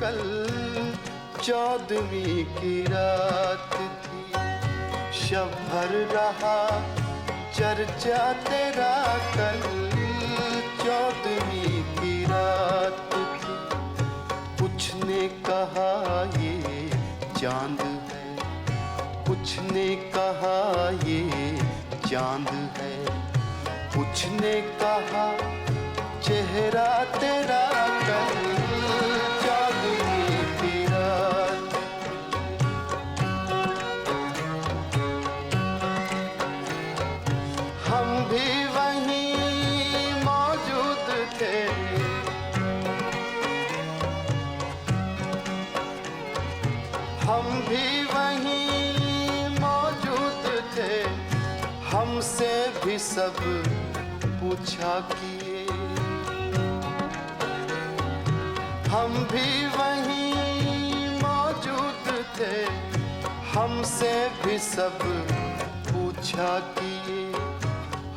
कल 14वीं की रात थी। शब भर रहा चर्चा तेरा कल 14वीं की रात थी। कुछ ने कहा ये चांद है, कुछ ने कहा ये चांद है, कुछ ने कहा चेहरा तेरा कल 14वीं की रात। हम भी वहीं मौजूद थे, हम भी वहीं मौजूद थे। हमसे भी सब पूछा किए, हम भी वहीं मौजूद थे। हमसे भी सब पूछा किए।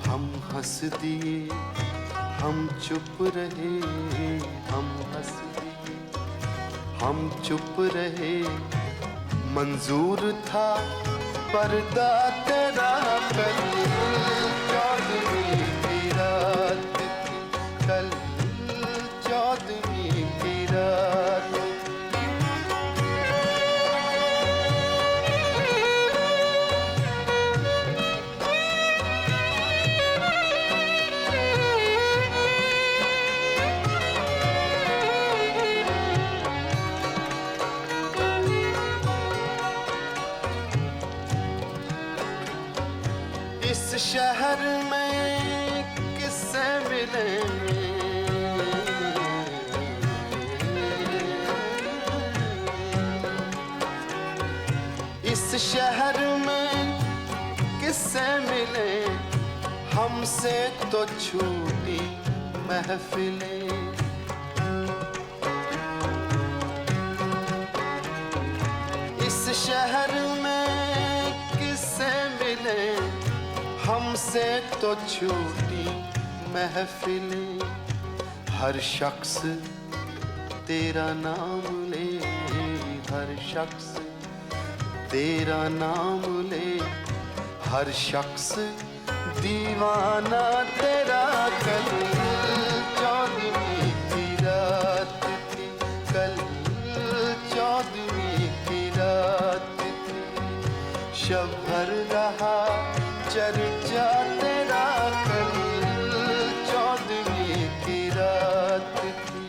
हम हंस दिए, हम चुप रहे, हम हंस दिए, हम चुप रहे। मंजूर था पर्दा तेरा कल 14वीं की रात थी, कल 14वीं की रात। इस शहर में किससे मिले, इस शहर में किससे मिले। हमसे तो छूटी महफिलें, इस शहर में किससे मिले। हमसे तो छूटी महफिलें। हर शख्स तेरा नाम ले, हर शख्स तेरा नाम ले। हर शख्स दीवाना तेरा कल 14वीं की रात थी, कल 14वीं की रात थी। शब भर रहा चर्चा तेरा कल 14वीं की रात थी।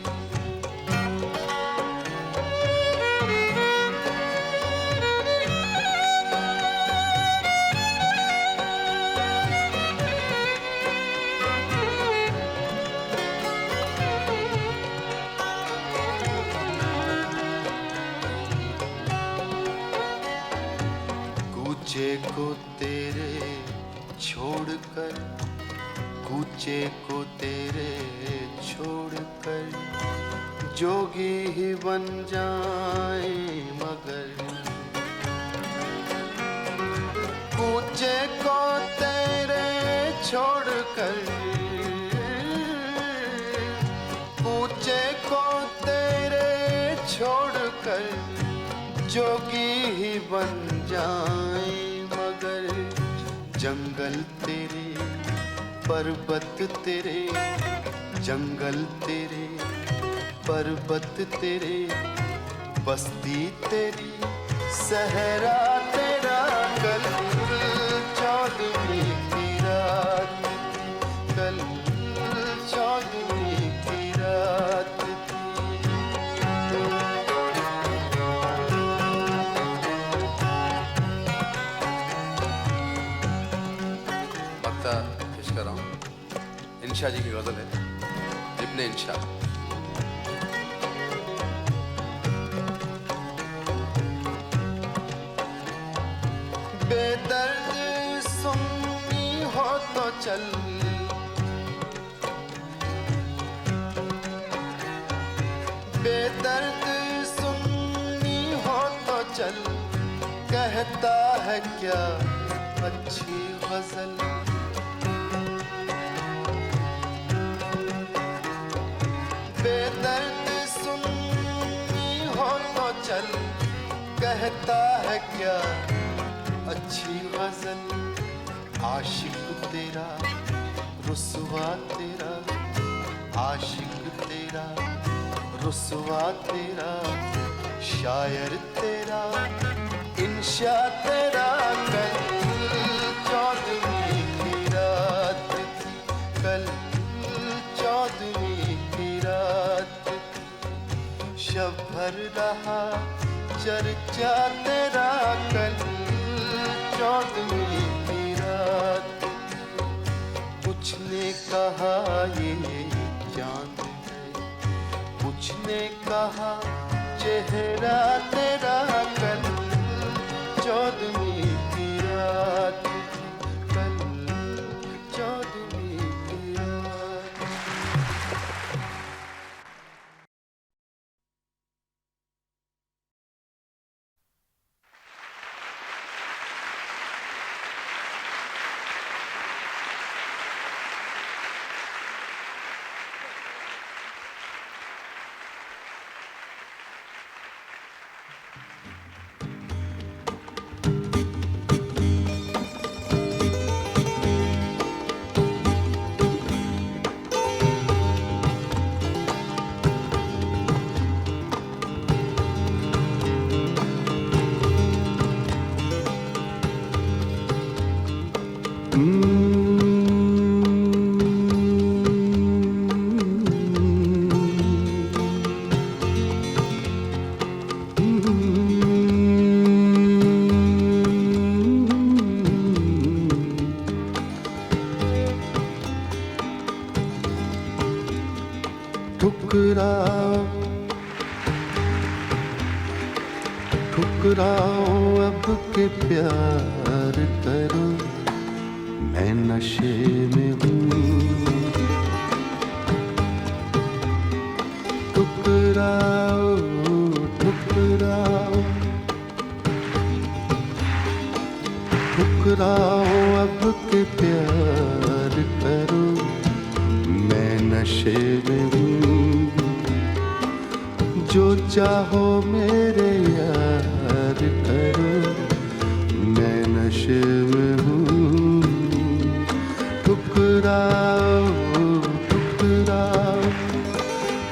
कूचे को तेरे छोड़कर, कूचे को तेरे छोड़कर जोगी ही बन जाए मगर। कूचे को तेरे छोड़कर, कूचे को तेरे छोड़कर जोगी ही बन जाए मगर। जंगल तेरे, पर्वत तेरे, जंगल तेरे, पर्वत तेरे, बस्ती तेरी, सहरा तेरा कल 14वीं की रात थी, कल 14वीं की रात थी। पेश कर रहा हूँ, इंशा जी की गजल है, इब्ने इंशा। बेदर्द सुन्नी हो तो चल, बेदर्द सुन्नी हो तो चल। कहता है क्या अच्छी गजल, बेदर्द सुन्नी कहता है क्या अच्छी गजल, आशिक तेरा रुसवा तेरा, आशिक तेरा रुसवा तेरा, शायर तेरा इंशा तेरा। कल 14वीं की रात थी, कल 14वीं की रात, शब भर रहा चर्चा तेरा। कल 14वीं की रात, कुछ ने कहा ये चांद है, कुछ ने कहा चेहरा तेरा। कल 14वीं की रात, कल 14वीं की रात। ठुकराओ ठुकराओ अब के प्यार करो, मैं नशे में हूँ। ठुकराओ ठुकराओ ठुकराओ अब के प्यार करो, मैं नशे में हूँ। जो चाहो मेरे यार करो, मैं नशे में हूँ। ठुकराओ ठुकराओ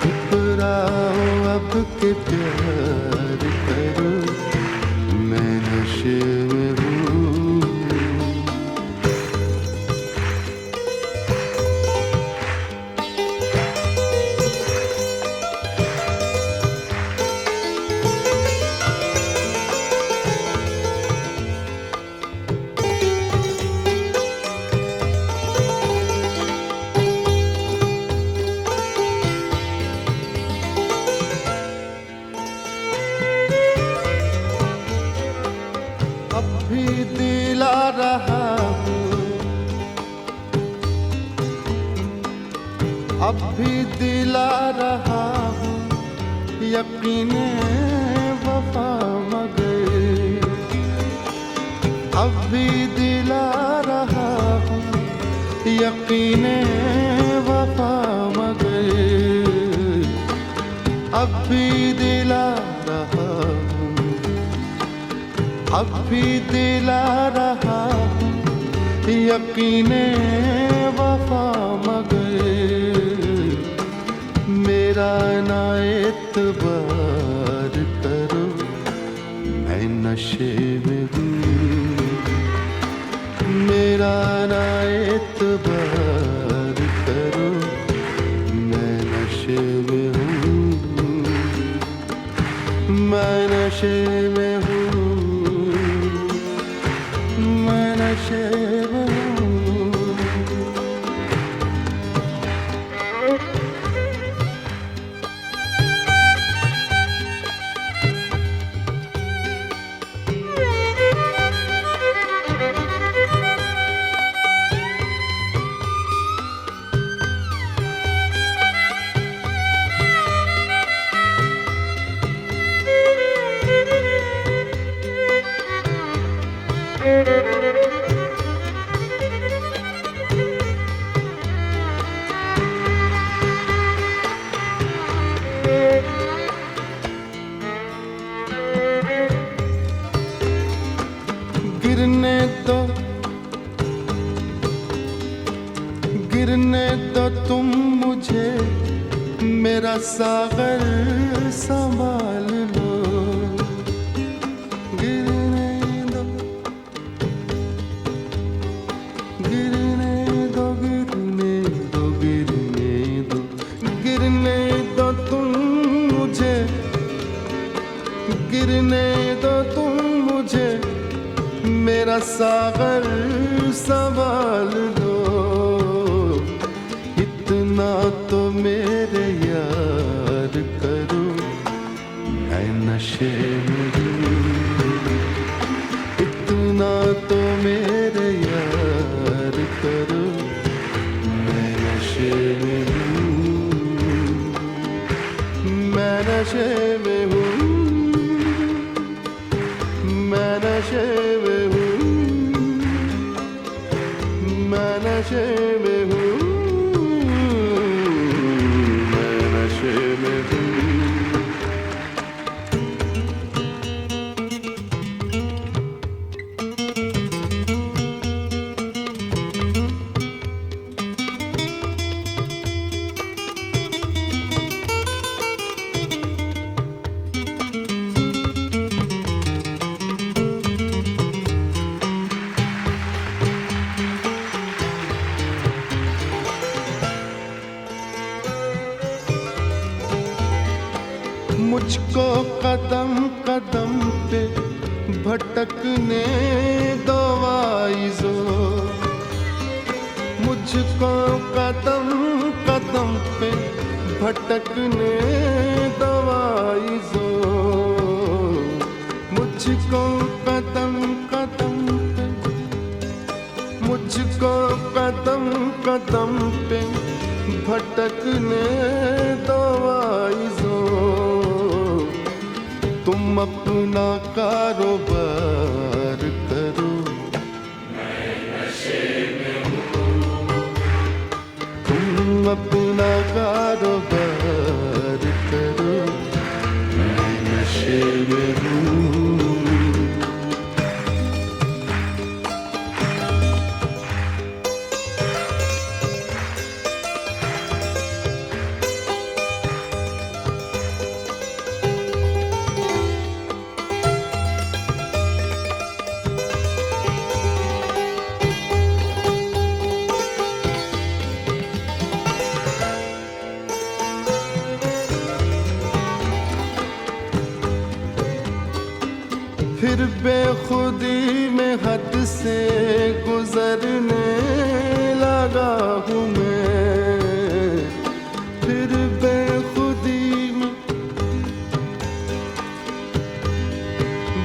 ठुकराओ अब के प्यार करो, मैं नशे में हूँ। अब भी दिला रहा हूँ, अब भी दिला रहा हूँ, यकीने वफा मगर। अब भी दिला रहा हूँ, यकीने वफा मगर। अब भी दिला रहा हूँ, अब भी दिला रहा हूँ, यकीने वफा मगर। मेरा ना एतबार करो, मैं नशे में हूँ। मेरा ना एतबार करो, मैं नशे में हूँ। मैं नशे में हूँ, मैं नशे में हूँ। गिरने दो, गिरने दो तुम मुझे, मेरा सागर संभाल लो। गिरने दो, गिरने दो, गिरने दो, गिरने दो, गिरने दो तुम मुझे, गिरने दो तुम मुझे, मेरा सागर संभाल लो। इतना तो मेरे यार करो, मैं नशे में हूँ। इतना तो मेरे यार करो, मैं नशे में हूँ, मैं नशे में हूँ, मैं नशे में हूँ, मैं नशे में हूँ, मैं नशे में हूँ। मुझको कदम कदम पे भटकने दो आइज़ो, मुझको कदम कदम पे भटकने दो आइज़ो, मुझको कदम कदम पे, मुझको कदम कदम पे भटकने दो आइज़ो। तुम अपना कारोबार करो, मैं नशे में हूँ। तुम अपना कारोबार करो, मैं नशे में हूँ। फिर बेखुदी में हद से गुजरने लगा हूँ मैं, फिर बेखुदी में,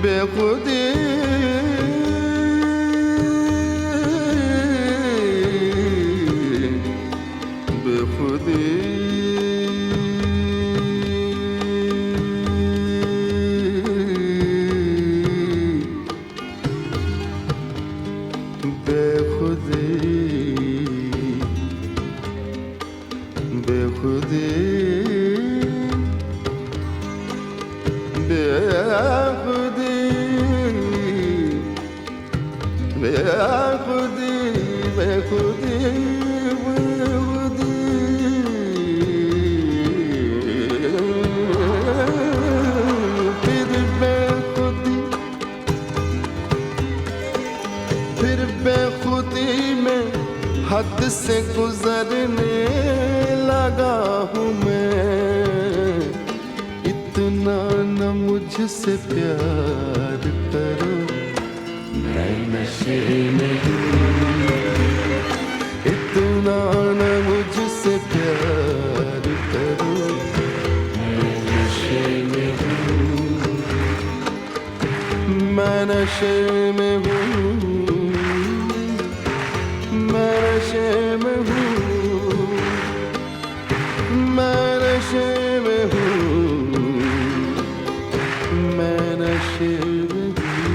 बेखुदी बेखुदी बेखुदी बेखुदी बेखुदी बेखुदी बेखुदी फिर बेखुदी में हद से गुजरने लगा हूँ मैं। इतना न मुझसे प्यार करो, मैं नशे में हूँ। इतना न मुझसे प्यार करो, मैं नशे में हूँ, मैं नशे में हूँ, मैं नशे में हूँ, मैं नशे में हूँ, मैं नशे में हूँ।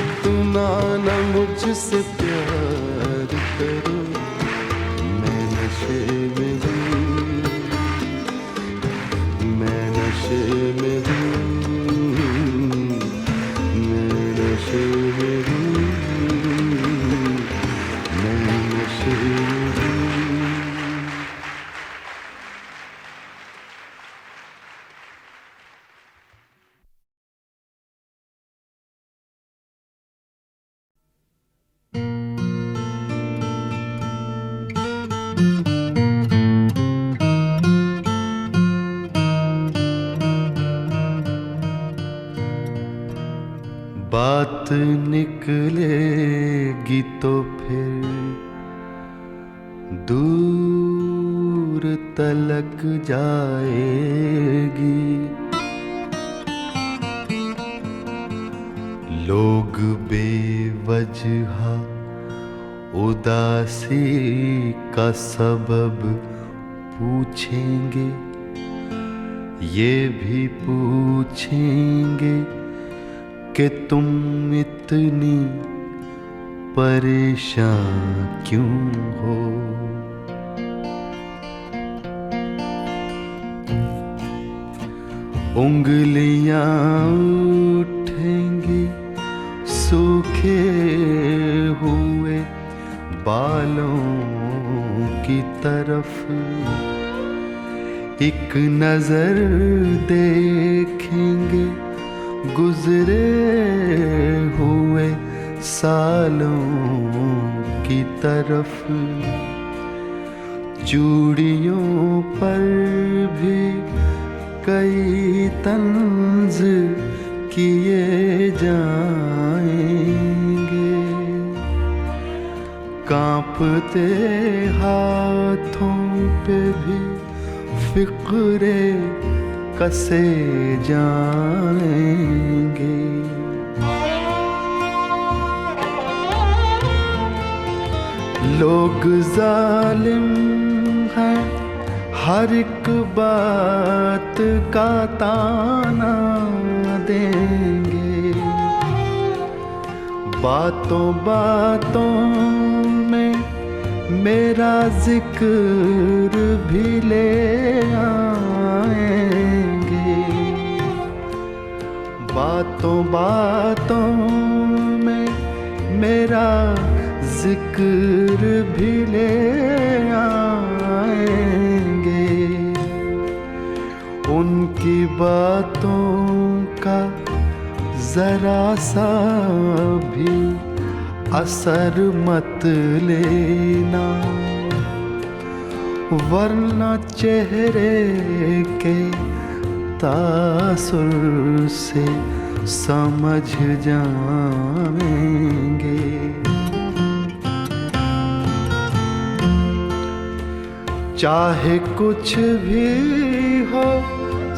इतना न मुझसे प्यार करो, मैं नशे में हूँ, मैं नशे में हूँ, मैं नशे नशे में हूँ, मैं नशे में हूँ। बात निकलेगी तो फिर दूर तलक जाएगी। लोग बेवजह उदासी का सबब पूछेंगे, ये भी पूछेंगे कि तुम इतनी परेशान क्यों हो। उंगलियां उठेंगी सूखे हुए बालों की तरफ, एक नजर देखेंगे गुजरे हुए सालों की तरफ। चूड़ियों पर भी कई तंज किए जाएंगे, कांपते हाथों पे भी फिक्रे कसे जाएंगे। लोग जालिम हैं, हर एक बात का ताना देंगे, बातों बातों में मेरा जिक्र भी ले आएंगे, बातों बातों में मेरा जिक्र भी ले आएंगे। उनकी बातों का जरा सा भी असर मत लेना, वरना चेहरे के तासुर से समझ जाएंगे। चाहे कुछ भी हो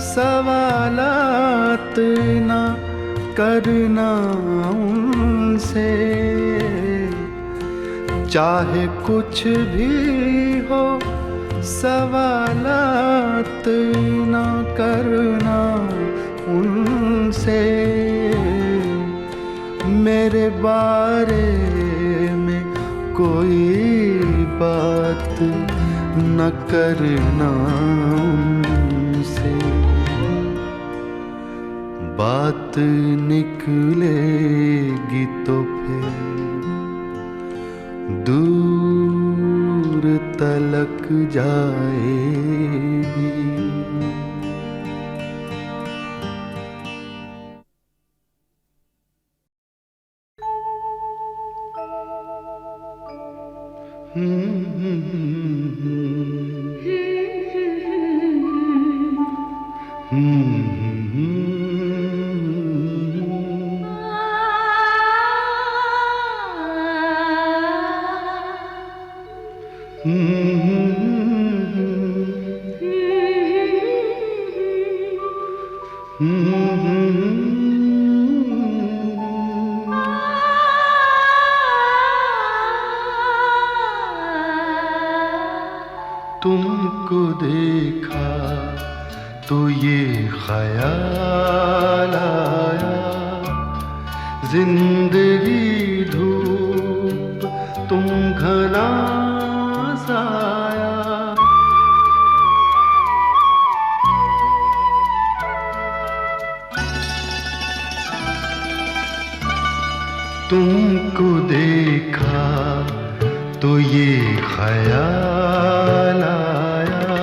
सवालात ना करना उनसे, चाहे कुछ भी हो सवालात ना करना उनसे। मेरे बारे में कोई बात न करना उनसे, बात निकलेगी तो फिर दूर तलक जाएगी। तुमको देखा तो ये ख्याल आया, जिंदगी धूप तुम घना साया। तुमको देखा तो ये ख्याल आया,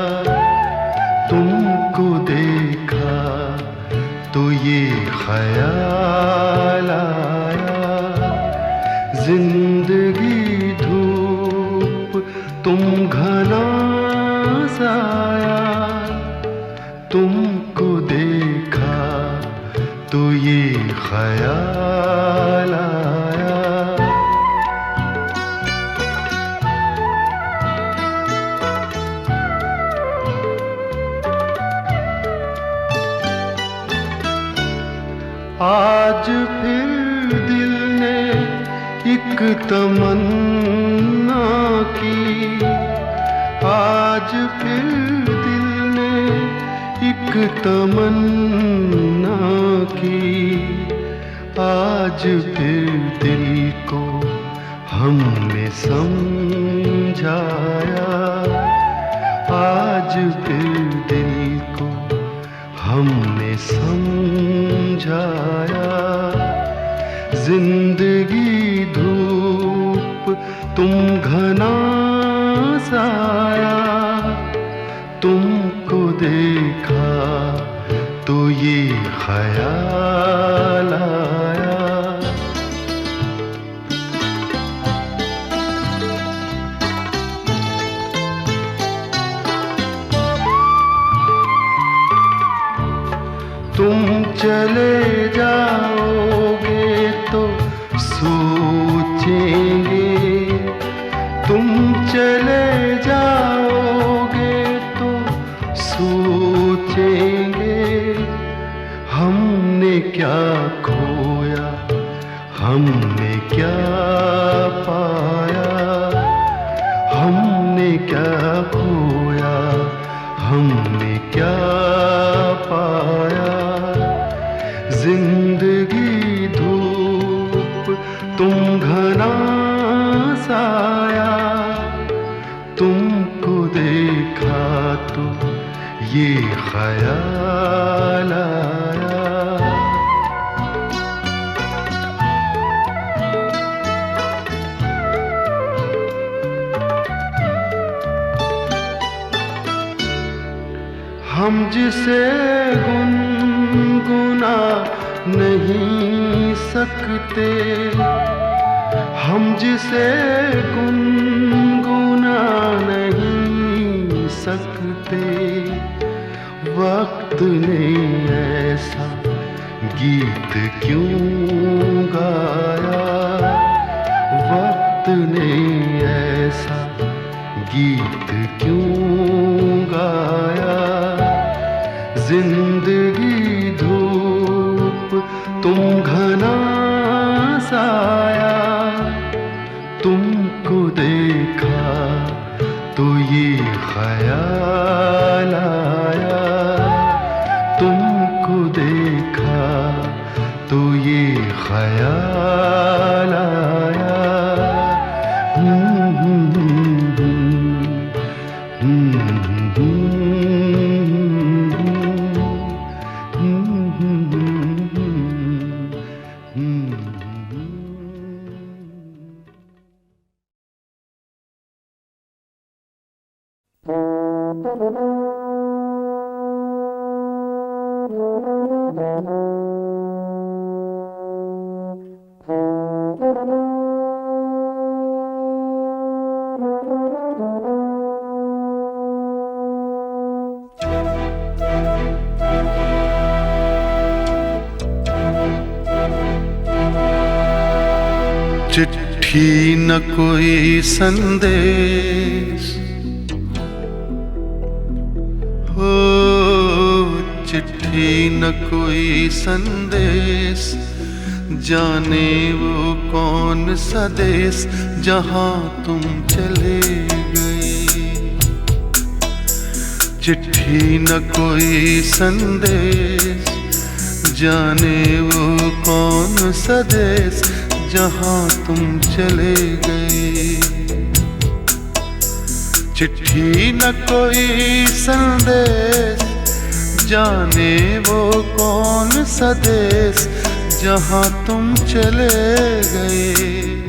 तुमको देखा तो ये ख्याल आया, जिंदगी धूप तुम घना साया, तुमको देखा तो ये ख्याल आया। आज फिर दिल ने एक तमन्ना की, आज फिर दिल ने एक तमन्ना की, आज फिर दिल को हमने समझाया, आज फिर दिल को हमने समझाया, जिंदगी धूप तुम घना साया, तुमको देखा तो ये ख्याल आया। तुम चले जाओगे तो सोचेंगे, तुम चले जाओगे तो सोचेंगे, हमने क्या खोया हमने क्या पाया, हमने क्या खोया हमने क्या पाया, जिंदगी धूप तुम घना साया, तुमको देखा तो ये ख्याल आया। हम जिसे गुनगुना नहीं सकते, हम जिसे गुनगुना नहीं सकते, वक्त ने ऐसा गीत क्यों गाया, वक्त ने ऐसा गीत क्यों गाया, जिंदगी धूप तुम घना साया, तुमको देखा तो ये ख्याल आया, तुमको देखा तो ये ख्याल आया। चिट्ठी न कोई संदेश, हो चिट्ठी न कोई संदेश, जाने वो कौन सा देश जहाँ तुम चले गए। चिट्ठी न कोई संदेश, जाने वो कौन सा देश जहाँ तुम चले गए। चिट्ठी न कोई संदेश, जाने वो कौन सा देश जहाँ तुम चले गए,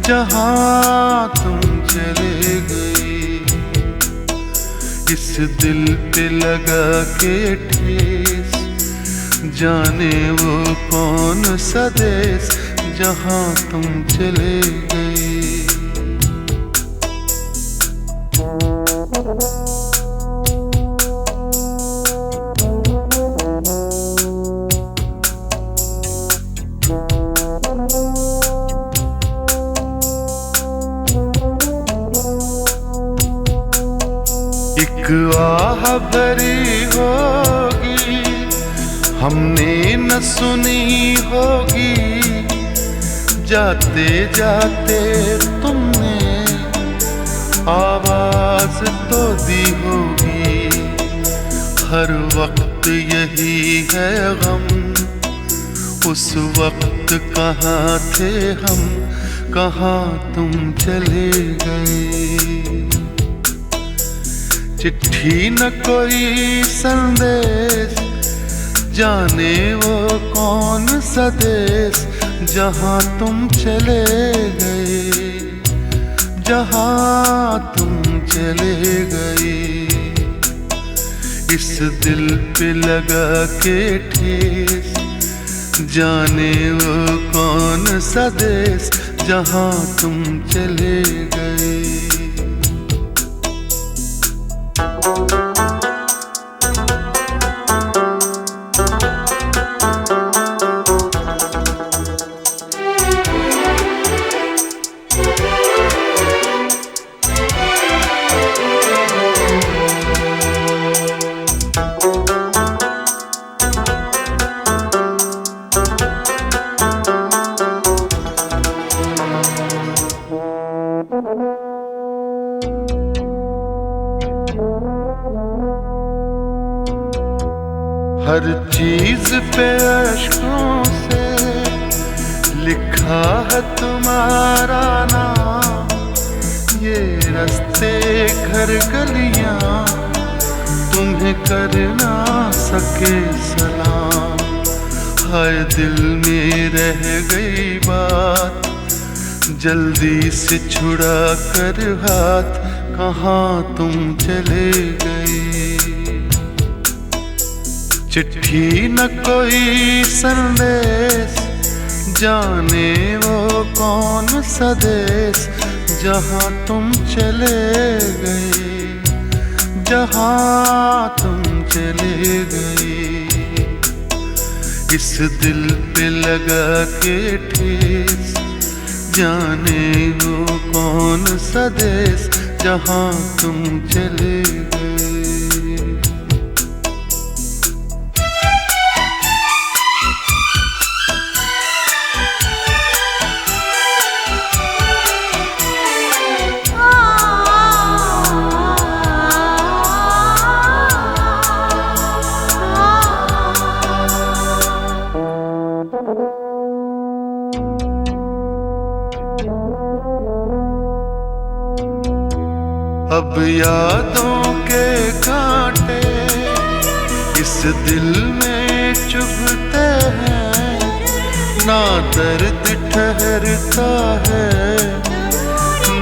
जहाँ तुम चले गए। इस दिल पे लगा के ठेस, जाने वो कौन सा देश, जहाँ तुम चले गए। एक आह भरी होगी, हमने न सुनी होगी, जाते जाते तुमने आवाज तो दी होगी। हर वक्त यही है गम, उस वक्त कहाँ थे हम, कहाँ तुम चले गए। चिट्ठी न कोई संदेश, जाने वो कौन सा देश, जहाँ तुम चले गए, जहाँ तुम चले गए। इस दिल पे लगा के ठेस, जाने वो कौन सा देश, जहाँ तुम चले गए। हर चीज पे अश्कों से लिखा है तुम्हारा नाम। ये रास्ते घर गलियां तुम्हें कर ना सके सलाम। हाय दिल में रह गई बात, जल्दी से छुड़ा कर हाथ, कहाँ तुम चले गए। चिट्ठी न कोई संदेश, जाने वो कौन सा देश, जहाँ तुम चले गए, जहाँ तुम चले गए। इस दिल पे लगा के ठेस, जाने वो कौन सा देश, जहाँ तुम चले गए। अब यादों के कांटे इस दिल में चुभते हैं, ना दर्द ठहरता है,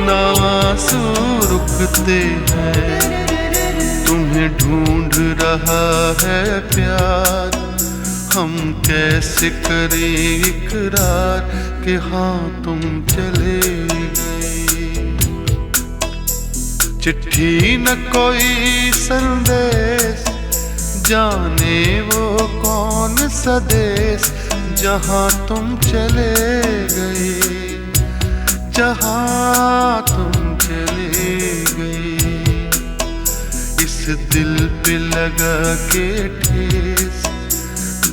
ना आंसू रुकते हैं। तुम्हें ढूंढ रहा है प्यार, हम कैसे करें इकरार कि हाँ तुम चले गए। चिट्ठी न कोई संदेश, जाने वो कौन सा देश, जहाँ तुम चले गए, जहाँ तुम चले गए। इस दिल पे लगा के ठेस,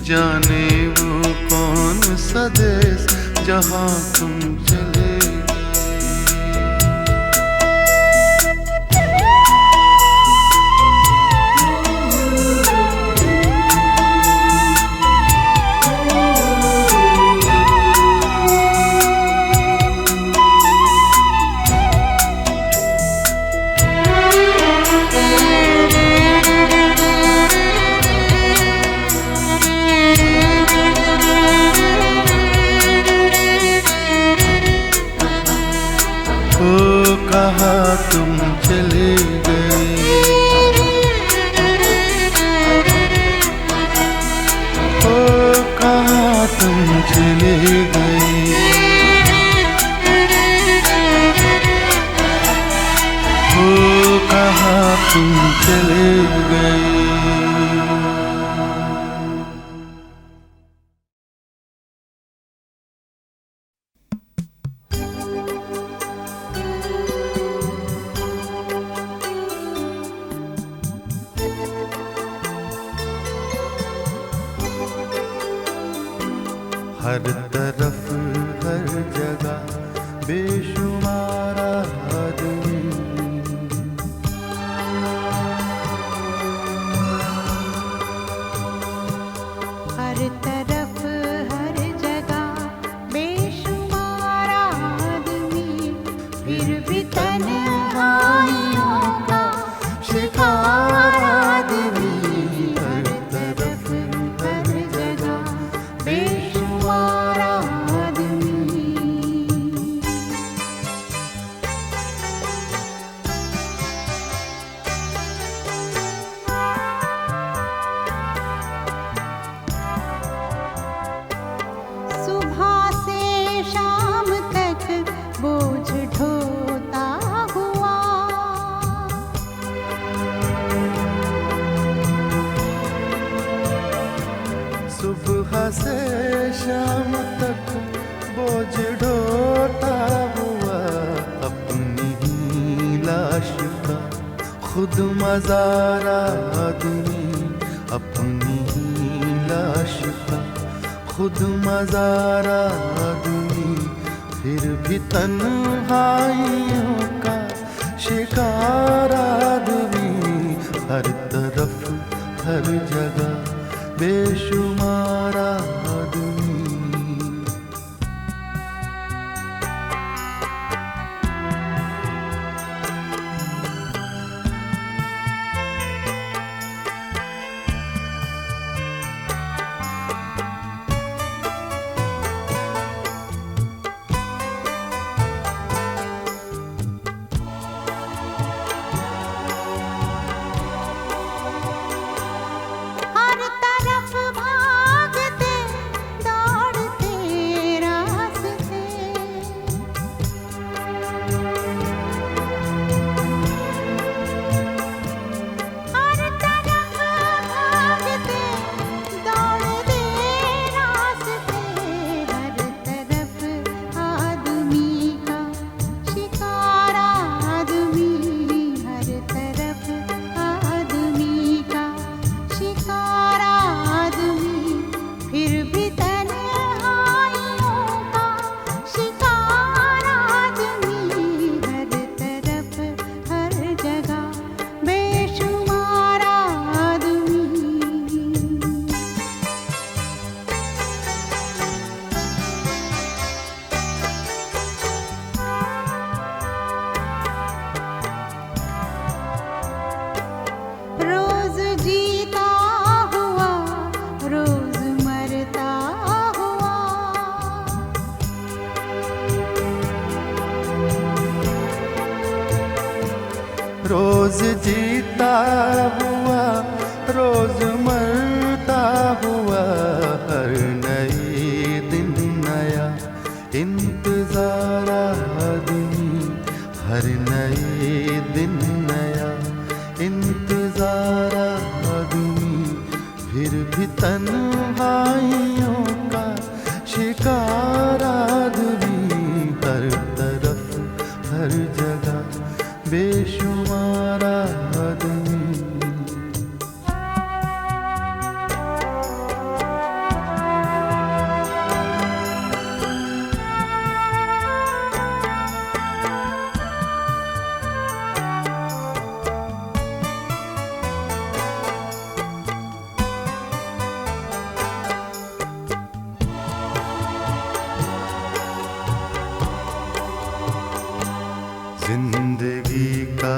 जाने वो कौन सा देश, जहाँ तुम चले। तुम चले गए, ओ कहाँ तुम चले गए, ओ कहाँ तुम चले गए। हर तरफ हर जगह बेशुमार आदमी, हर तरफ हर जगह बेशुमार आदमी, फिर भी तन्हाइयों का शिकार आदमी। हर तरफ हर जगह बेशुमार आदमी। सुबह से शाम तक बोझ ढोता हुआ, सुबह से शाम तक बोझ ढोता हुआ, अपनी ही लाश का खुद मज़ार आदमी, अपनी ही लाश का खुद मज़ार आदमी, फिर भी तन्हाइयों का शिकार आदमी। हर तरफ हर जगह बेशुमार आदमी। हर तरफ भागते दौड़ते रास्ते, हर तरफ भागते दौड़ते रास्ते, हर तरफ आदमी का शिकार आदमी, हर तरफ आदमी का शिकार आदमी, फिर भी तन्हाइयों का शिकार आदमी। हर तरफ हर जगह बेशुमार आदमी। रोज जीता हुआ रोज मरता हुआ, रोज जीता हुआ रोज मरता हुआ, हर नए दिन नया इंतजार आदमी, हर नए दिन नया इंतजार आदमी, फिर भी तन्हाइयों का शिकार आदमी। हर तरफ हर जगह बेशुमार आदमी। जिंदगी का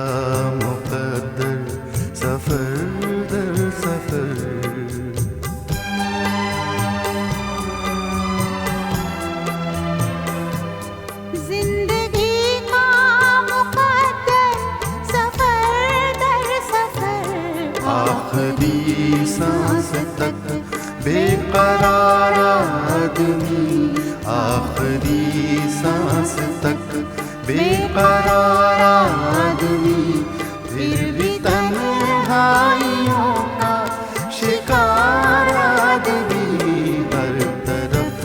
मुकद्दर सफर दर सफर, जिंदगी का मुकद्दर पहली सांस तक बेकरार आदमी, फिर भी तन्हाइयों का शिकार आदमी। हर तरफ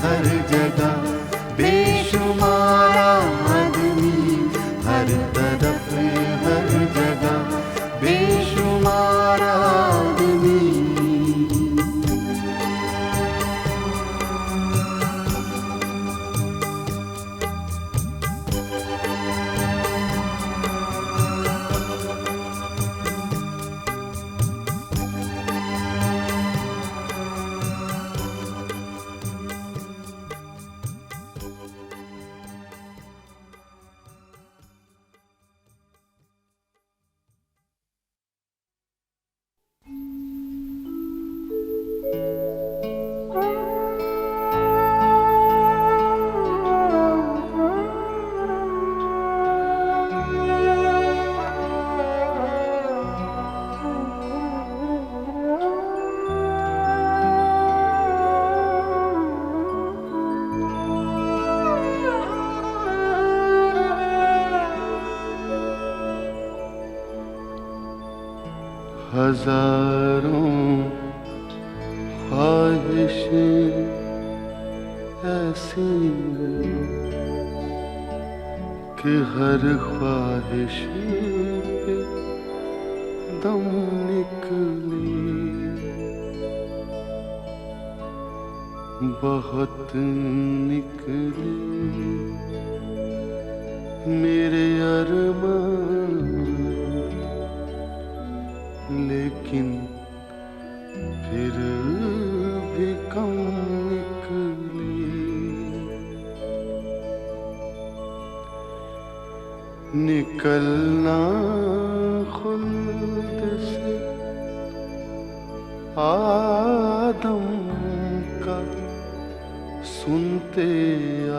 हर जगह बेशुमार आदमी, हर तरफ हर जगह बेशुमार आदमी। हजारों ख्वाहिशें ऐसी कि हर ख्वाहिश पे दम निकले। बहुत निकले मेरे अरमान, लेकिन फिर भी कम निकले। निकलना खुल्द से आदम का सुनते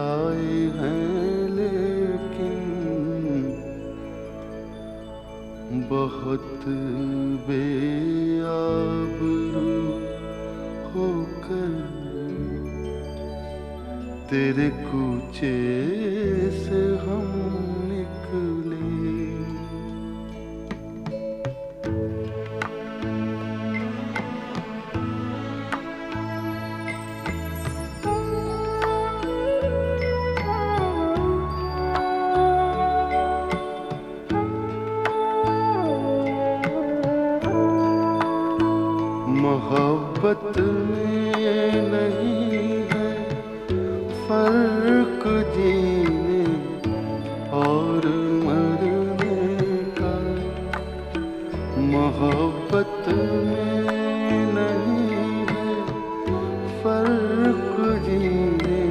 आए हैं, लेकिन बहुत बेआबरू होकर तेरे कूचे से हम निकले। मोहब्बत में नहीं है फर्क जीने और मरने का। मोहब्बत में नहीं है फर्क जीने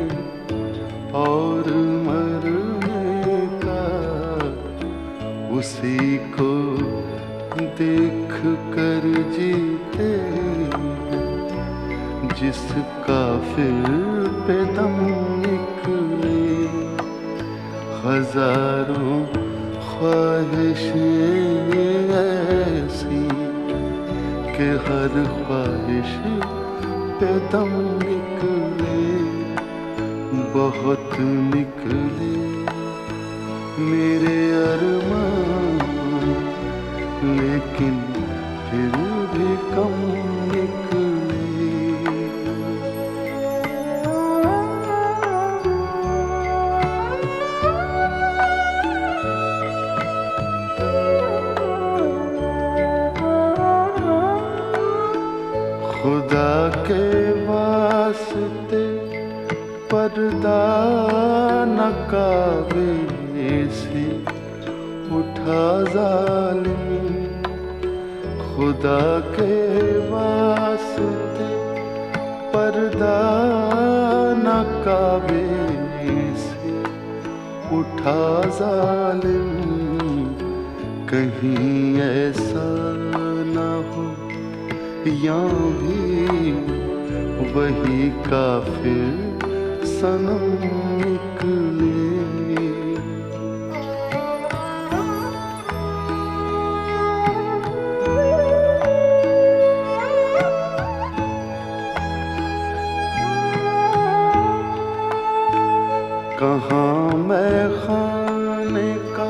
और मरने का। उसी को देख कर जीते जिसका फिर पे दम निकले। हजारों ख्वाहिशें ऐसी कि हर ख्वाहिश पे दम निकले। बहुत निकले मेरे अरमान, लेकिन फिर भी कम निकले। खुदा के वास्ते पर्दा न काबे से उठा जालिम। खुदा के वास्ते पर्दा न काबे से उठा जालिम। कहीं ऐसा न हो या भी वही काफिर सनम निकले। कहाँ मैं खाने का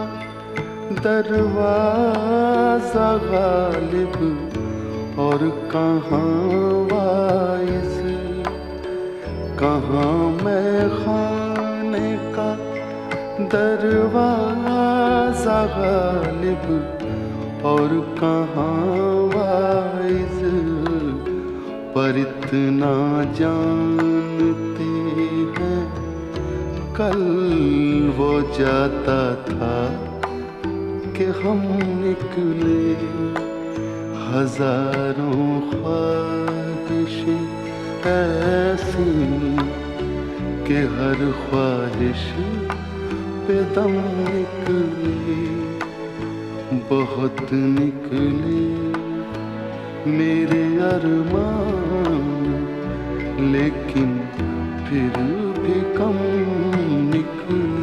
दरवाजा गालिब और कहाँ वाइज़, कहाँ मैं खाने का दरवाजा गालिब और कहाँ वाइज़, पर इतना जानते हैं कल वो जाता था कि हम निकले, हजारों ख्वाहिशें ऐसी कि हर ख्वाहिश पे दम निकले, बहुत निकले मेरे अरमान, लेकिन फिर भी कम निकले।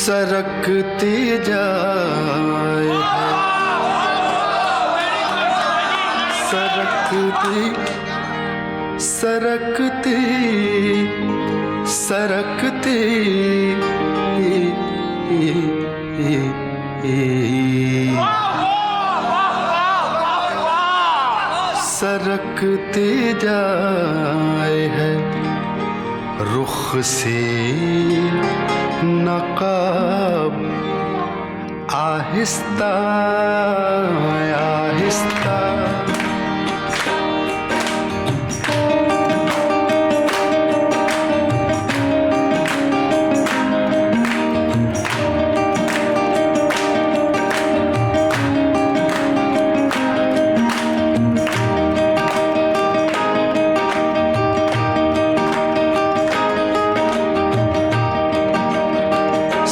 सरकती जाए, सरकती सरकती सरकती सरकती जाए है रुख से नकाब, आहिस्ता आहिस्ता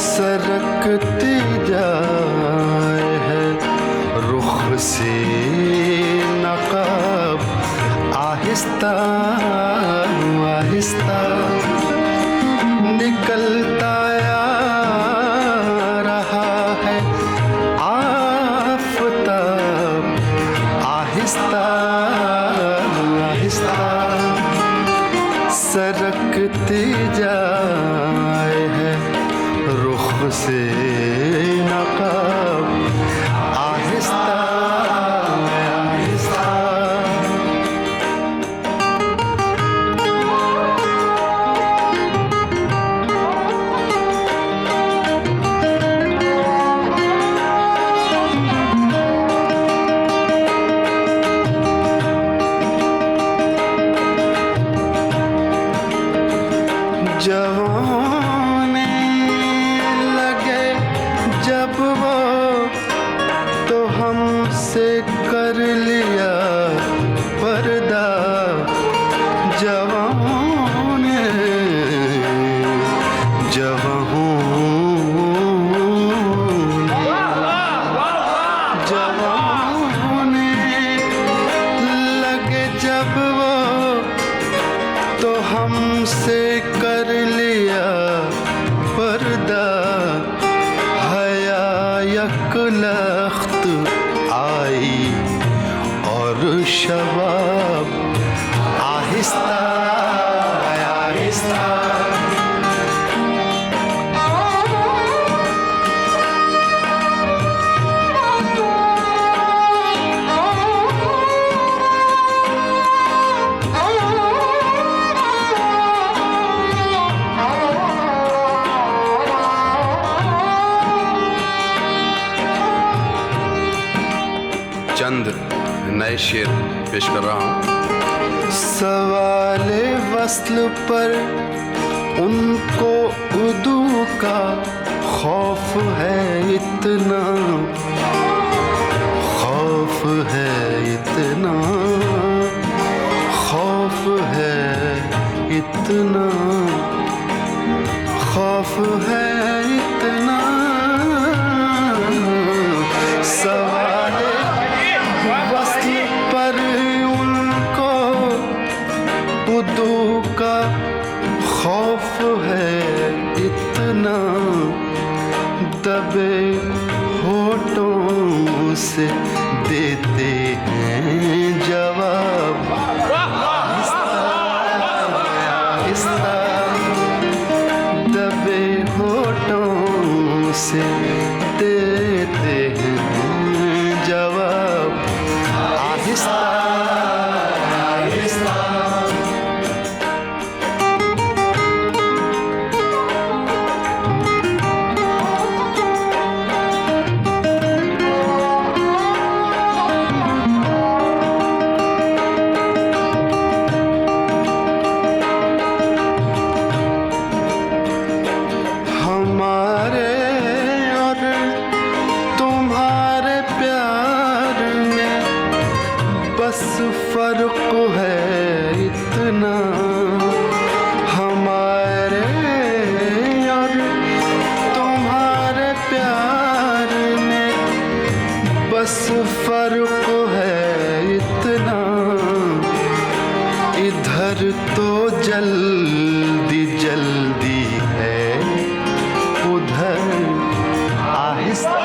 सरकती जाए है रुख से नकाब, आहिस्ता आहिस्ता निकलता आ रहा है आफताब, आहिस्ता आहिस्ता सरकती जाए है रुख से नकाब, आहिस्ता आहिस्ता जवाने लगे जब वो तो हमसे कर लिया पर्दा, जवाने जवाने लगे जब वो तो हमसे कर लिया पर्दा, हया यकलख्त आई और शबाब, आहिस्ता आहिस्ता चंद नए शेर पेश कर रहा हूँ। सवाले वस्ल पर उनको उदू का खौफ है इतना, खौफ है इतना, खौफ है इतना, खौफ है इतना, सवाले वस्ल पर उनको उदू का खौफ है इतना, दबे होठों से देते हैं जवाब, आहिस्ता दबे होठों से देते हैं जवाब, आहिस्ता आहिस्ता। फर्क है इतना, हमारे और तुम्हारे प्यार में बस फर्क है इतना, इधर तो जल्दी जल्दी है, उधर आहिस्ता,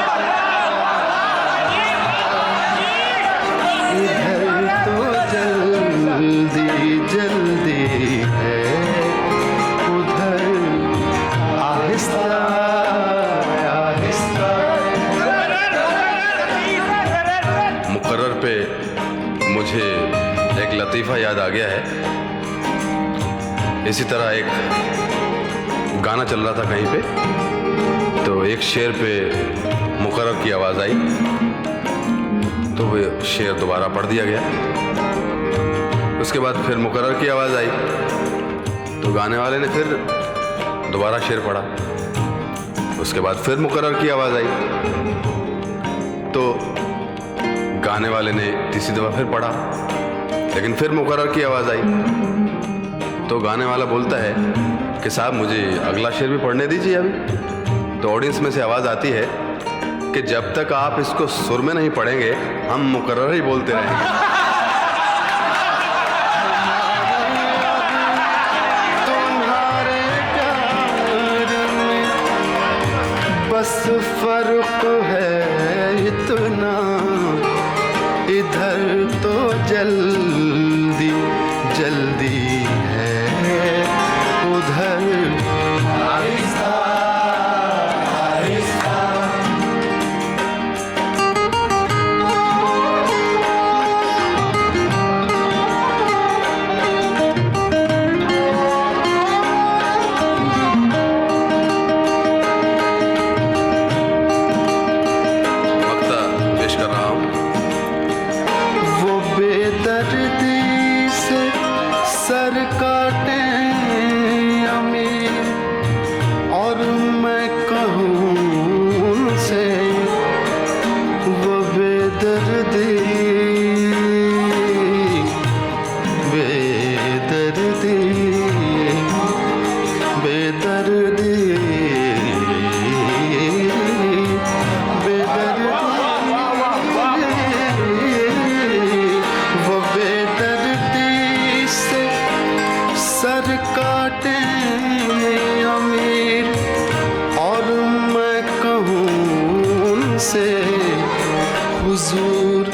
जल्दी जल्दी है, उधर आहिस्ता आहिस्ता। मुकर्रर पे मुझे एक लतीफ़ा याद आ गया है। इसी तरह एक गाना चल रहा था कहीं पे, तो एक शेर पे मुकर्रर की आवाज़ आई, तो वो शेर दोबारा पढ़ दिया गया। उसके बाद फिर मुकर्रर की आवाज़ आई, तो गाने वाले ने फिर दोबारा शेर पढ़ा। उसके बाद फिर मुकर्रर की आवाज़ आई, तो गाने वाले ने तीसरी दफ़ा फिर पढ़ा, लेकिन फिर मुकर्रर की आवाज़ आई, तो गाने वाला बोलता है कि साहब मुझे अगला शेर भी पढ़ने दीजिए अभी। तो ऑडियंस में से आवाज़ आती है कि जब तक आप इसको सुर में नहीं पढ़ेंगे हम मुकर्रर ही बोलते रहेंगे। तुम्हारे प्यार में बस फर्क है इतना, इधर तो जल्दी जल्दी है, उधर आहिस्ता आहिस्ता। बेदर्दी से सर काटे अमीर, और मैं कहूँ उनसे वो बेदर्दी बेदर्दी बेदर्दी सर काटे अमीर, और मैं कहूँ उनसे हुजूर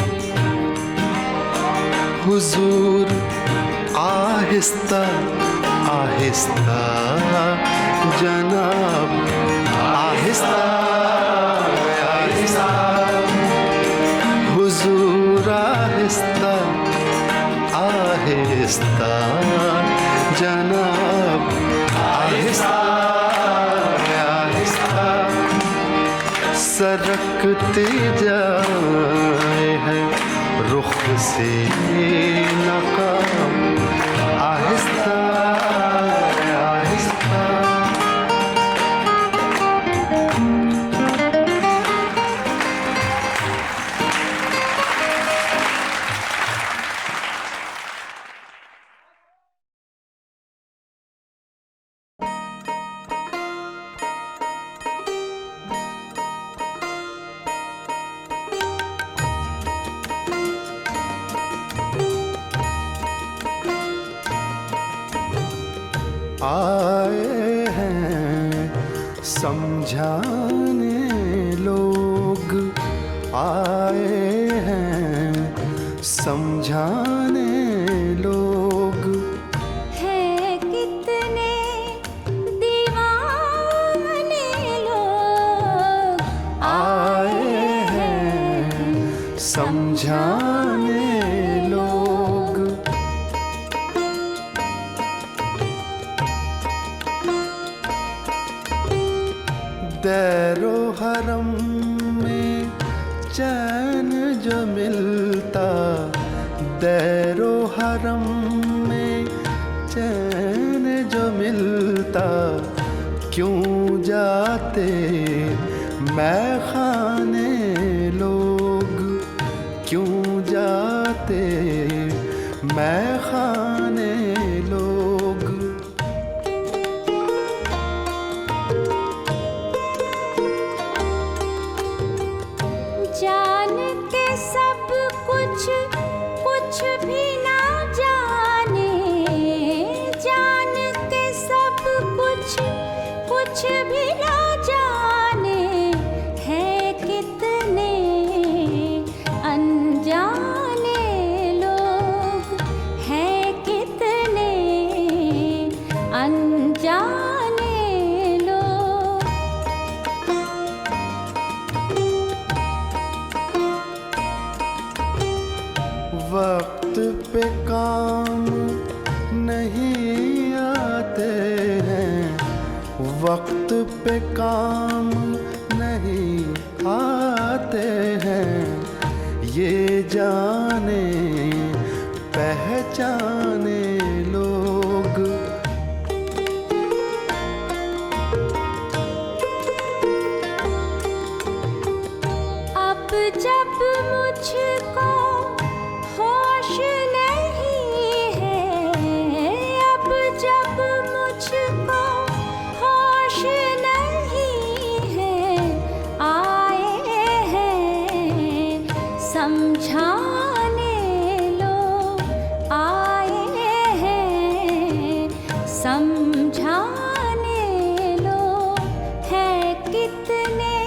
हुजूर आहिस्ता आहिस्ता जनाब, आहिस्ता आहिस्ता हुजूर आहिस्ता आहिस्ता जनाब, आहिस्ता आहिस्ता सरकती जाए है रुख से नकाब, आहिस्ता आहिस्ता। समझाने लोग आए हैं, समझाने लोग है कितने दीवाने लोग आए हैं, समझाने लोग। दैरो हरम में चैन जो मिलता, दैरो हरम में चैन जो मिलता, क्यों जाते मैं खाने लोग, क्यों जाते मैं खाने लोग। जान के सब कुछ कुछ भी ना जाने, जान के सब कुछ कुछ भी ना जाने, है कितने अनजाने लोग, है कितने अनजाने लोग। वक्त पे काम नहीं आते हैं, वक्त पे काम नहीं आते हैं, ये जाने पहचाने लोग। अब जब मुझको होश नहीं है, अब जब मुझको होश नहीं है, आए हैं समझाने लोग, आए हैं समझाने लोग, है कितने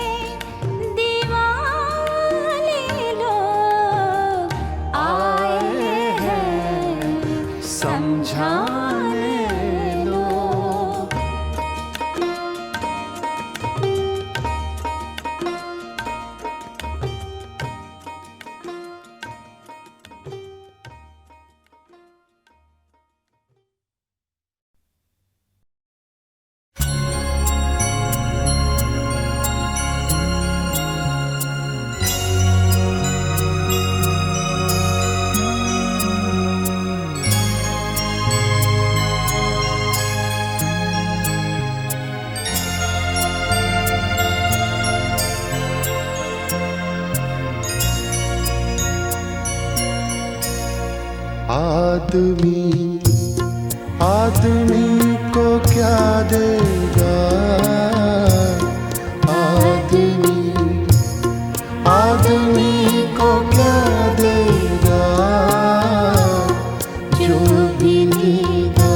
दीवाने लोग आए हैं समझाने लोग। आदमी आदमी को क्या देगा, आदमी आदमी को क्या देगा, जो भी देगा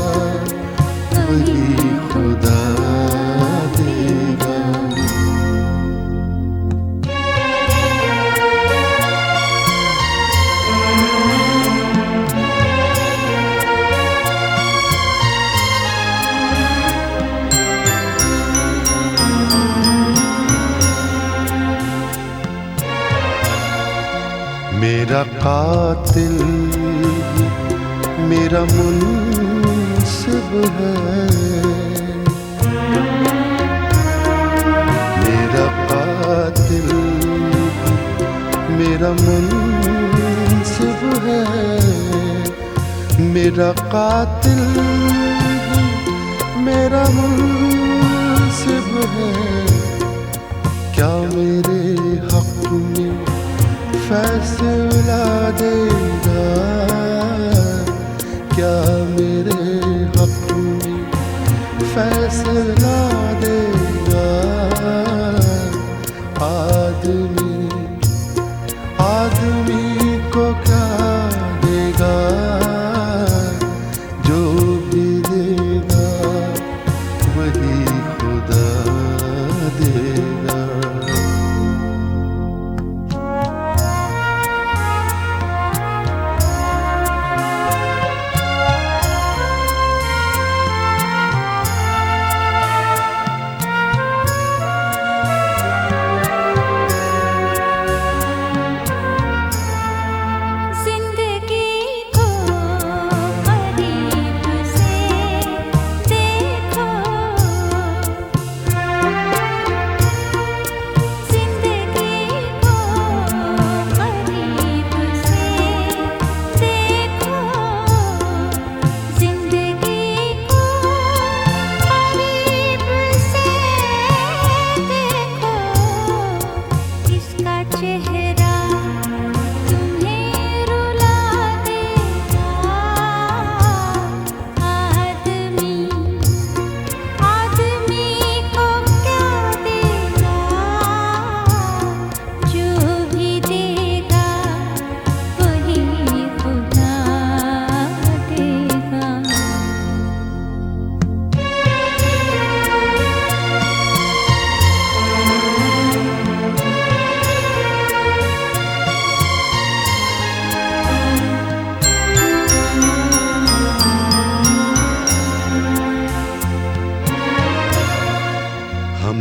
वही खुदा देगा। मेरा कातिल मेरा मुनसिब है, मेरा कातिल मेरा मुनसिब है, मेरा कातिल मेरा मुनसिब है। क्या मेरे हक में फैसला देगा, क्या मेरे हक में फैसला देगा। आदमी आदमी को क्या देगा, जो भी देगा वही खुदा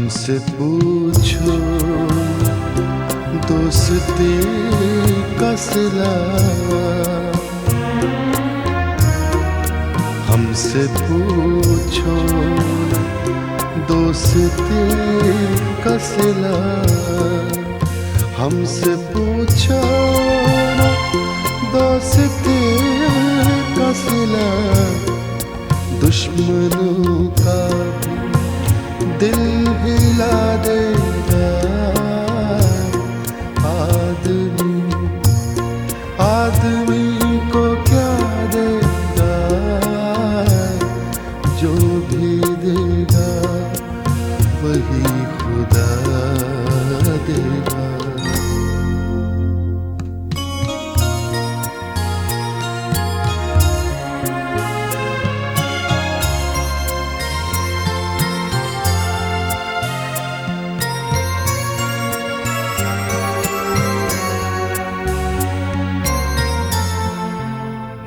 हमसे पूछो दोस्ती का सिला, हमसे पूछो दोस्ती का सिला, हमसे पूछो दोस्ती का सिला। दुश्मनों का दिल हिला देगा आदमी, आदमी को क्या देगा, जो भी देगा वही खुदा देगा।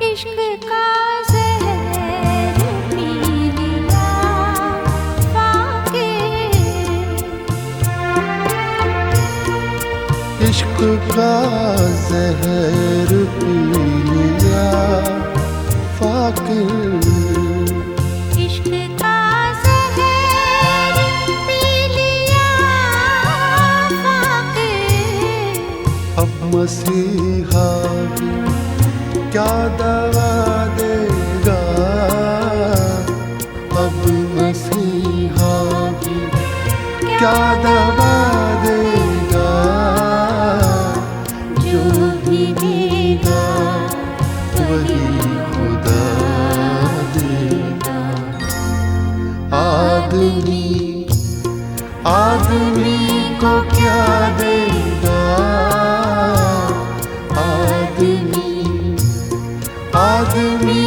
इश्क का ज़हर पी लिया फाकिर, इश्क का ज़हर पी लिया फाकिर, इश्क का ज़हर पी लिया फाकिर। अब मसीहा भी क्या दवा देगा, अब मसीहा भी क्या दवा देगा, जो भी देगा वही खुदा देगा। आदमी, आदमी को क्या देगा, आदमी, आदमी